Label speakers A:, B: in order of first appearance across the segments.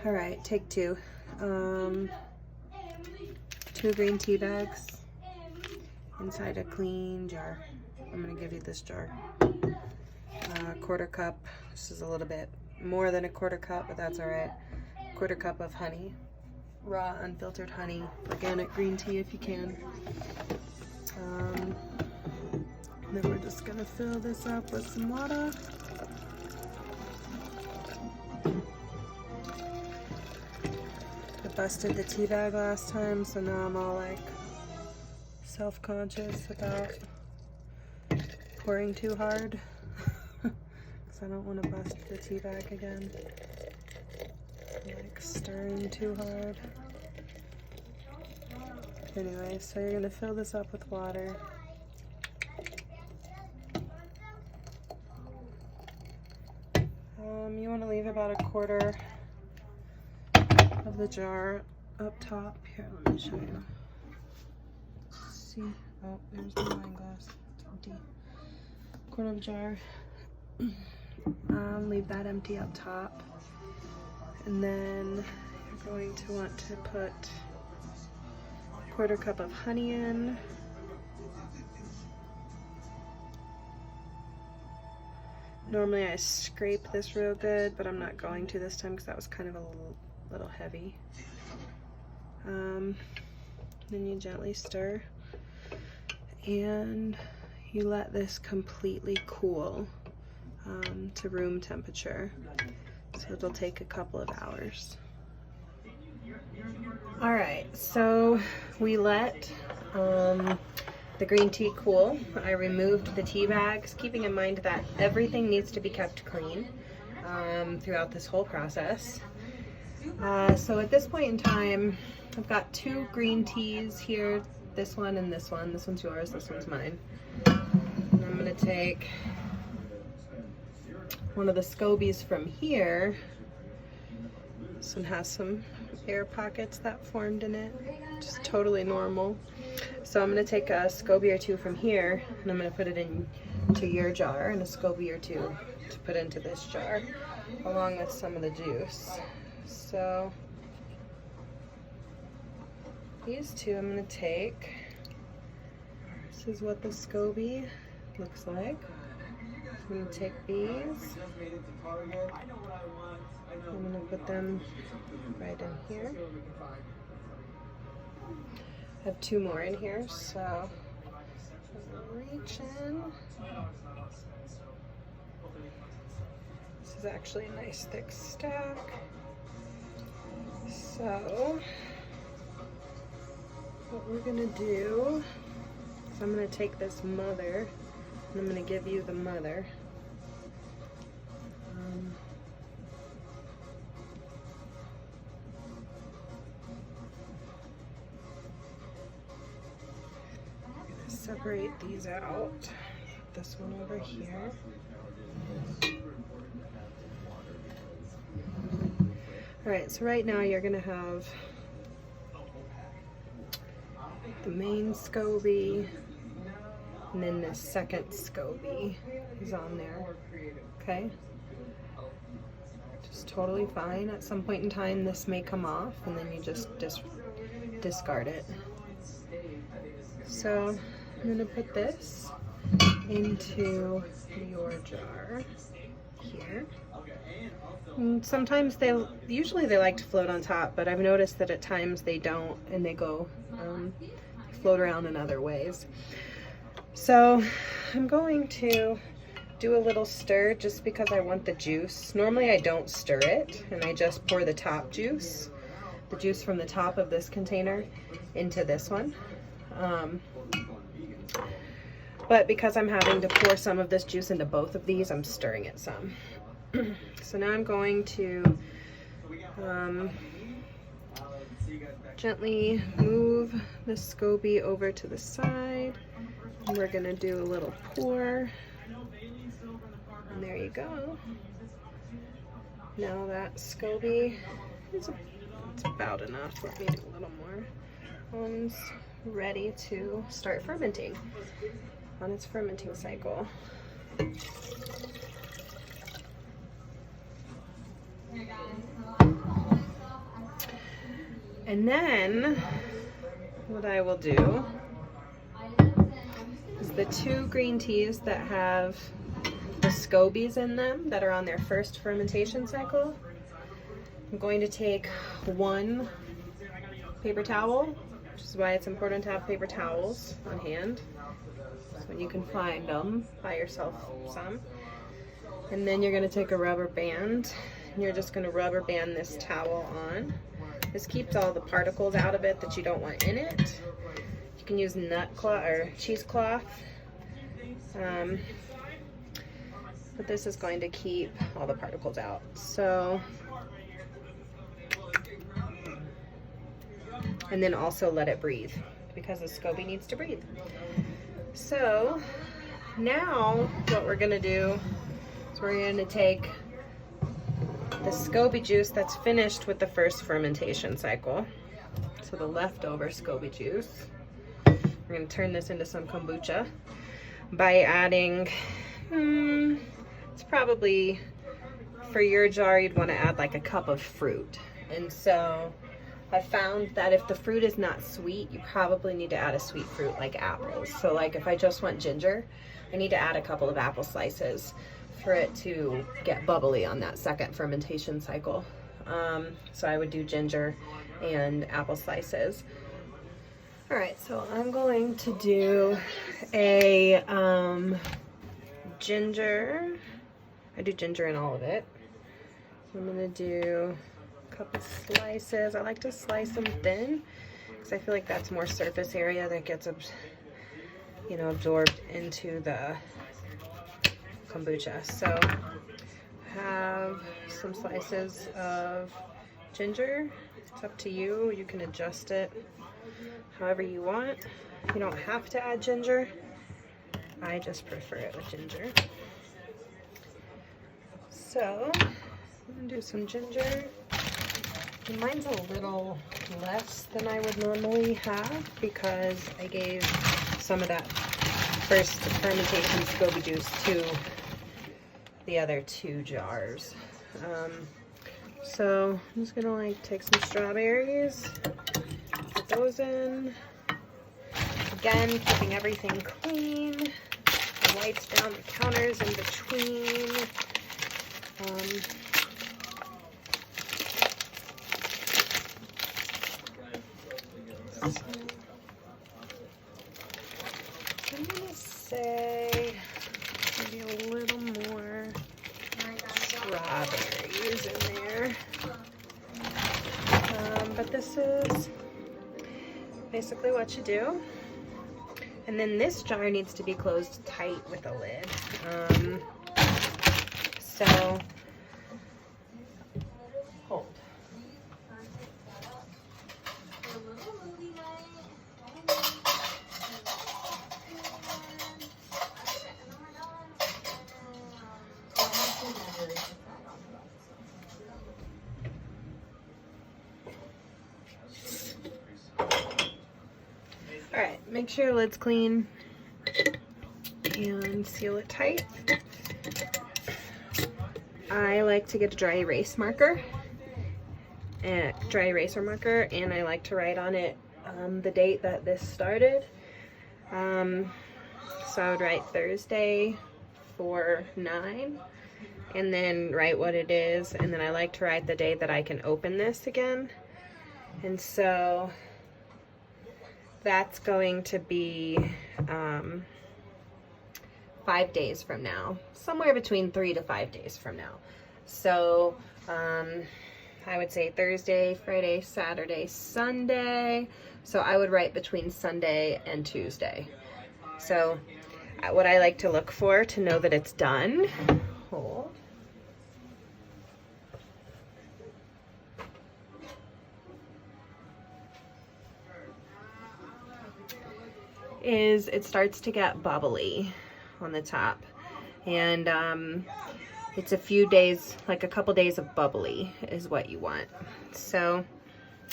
A: All right, take two. 2 green tea bags inside a clean jar. I'm gonna give you this jar. 1/4 cup. This is a little bit more than a 1/4 cup, but that's all right. 1/4 cup of honey, raw unfiltered honey, organic green tea if you can. Then we're just gonna fill this up with some water. I busted the tea bag last time, so now I'm all like self-conscious about pouring too hard because I don't want to bust the tea bag again. Like stirring too hard. Anyway, so you're gonna fill this up with water. You want to leave about 1/4 of the jar up top. Here, let me show you. See? Oh, there's the wine glass. It's empty. 1/4 of the jar. Leave that empty up top. And then you're going to want to put 1/4 cup of honey in. Normally I scrape this real good, but I'm not going to this time because that was kind of a little heavy. Then you gently stir and you let this completely cool to room temperature. So it'll take a couple of hours. All right, so we let the green tea cool. I removed the tea bags, keeping in mind that everything needs to be kept clean throughout this whole process. So at this point in time, I've got 2 green teas here, this one and this one. This one's yours, this one's mine. And I'm gonna take one of the scobies from here. This one has some air pockets that formed in it, just totally normal. So I'm going to take a SCOBY or 2 from here and I'm going to put it into your jar, and a SCOBY or 2 to put into this jar along with some of the juice. So these 2 I'm going to take. This is what the SCOBY looks like. I'm going to take these. I'm going to put them right in here. I have 2 more in here, so I'm gonna reach in. This is actually a nice thick stack. So what we're gonna do is I'm gonna take this mother and I'm gonna give you the mother. Separate these out. This one over here. All right, so right now you're gonna have the main SCOBY, and then the second SCOBY is on there, okay? Just totally fine. At some point in time, this may come off, and then you just discard it. So I'm gonna put this into your jar here. And sometimes usually they like to float on top, but I've noticed that at times they don't, and they go float around in other ways. So I'm going to do a little stir just because I want the juice. Normally I don't stir it, and I just pour the top juice, the juice from the top of this container, into this one. But because I'm having to pour some of this juice into both of these, I'm stirring it some. So now I'm going to gently move the SCOBY over to the side. And we're gonna do a little pour. And there you go. Now that SCOBY is it's about enough. Let me do a little more. One's ready to start fermenting on its fermenting cycle. And then what I will do is the 2 green teas that have the scobies in them that are on their first fermentation cycle. I'm going to take 1 paper towel, which is why it's important to have paper towels on hand, so you can find them, buy yourself some. And then you're going to take a rubber band, and you're just going to rubber band this towel on. This keeps all the particles out of it that you don't want in it. You can use nut cloth or cheesecloth, but this is going to keep all the particles out. So, and then also let it breathe, because the SCOBY needs to breathe. So now what we're gonna do is we're gonna take the SCOBY juice that's finished with the first fermentation cycle, so the leftover SCOBY juice. We're gonna turn this into some kombucha by adding, it's probably, for your jar, you'd wanna add like a cup of fruit. And so I found that if the fruit is not sweet, you probably need to add a sweet fruit like apples. So like if I just want ginger, I need to add a couple of apple slices for it to get bubbly on that second fermentation cycle. So I would do ginger and apple slices. All right, so I'm going to do a ginger. I do ginger in all of it. I'm gonna do couple slices. I like to slice them thin because I feel like that's more surface area that gets absorbed into the kombucha. So I have some slices of ginger. It's up to you. You can adjust it however you want. You don't have to add ginger. I just prefer it with ginger. So I'm gonna do some ginger. Mine's a little less than I would normally have because I gave some of that first fermentation SCOBY juice to the other 2 jars. So I'm just gonna like take some strawberries, put those in. Again, keeping everything clean. The wipes down the counters in between. I'm gonna say maybe a little more strawberries in there. But this is basically what you do. And then this jar needs to be closed tight with a lid. So hold. All right, make sure your lid's clean and seal it tight. I like to get a dry erase marker, and I like to write on it the date that this started. So I would write Thursday 4/9, and then write what it is, and then I like to write the day that I can open this again. And so that's going to be 5 days from now, somewhere between 3 to 5 days from now. So I would say Thursday, Friday, Saturday, Sunday. So I would write between Sunday and Tuesday. So what I like to look for to know that it's done, hold, is it starts to get bubbly on the top, and it's a few days, like a couple days of bubbly is what you want. So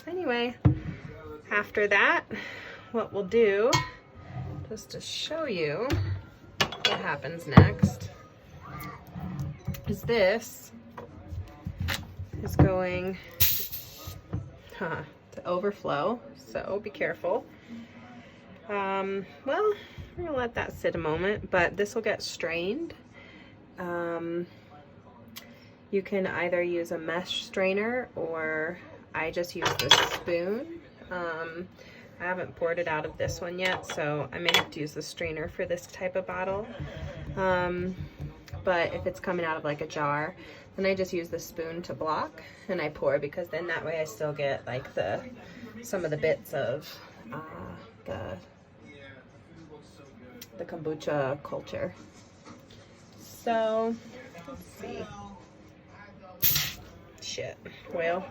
A: anyway, after that, what we'll do, just to show you what happens next, is this is going, to overflow, so be careful. Well, we're gonna let that sit a moment, but this will get strained. You can either use a mesh strainer, or I just use this spoon. I haven't poured it out of this one yet, so I may have to use the strainer for this type of bottle. But if it's coming out of like a jar, then I just use the spoon to block, and I pour, because then that way I still get like some of the bits of the kombucha culture. So let's see. Shit. Well,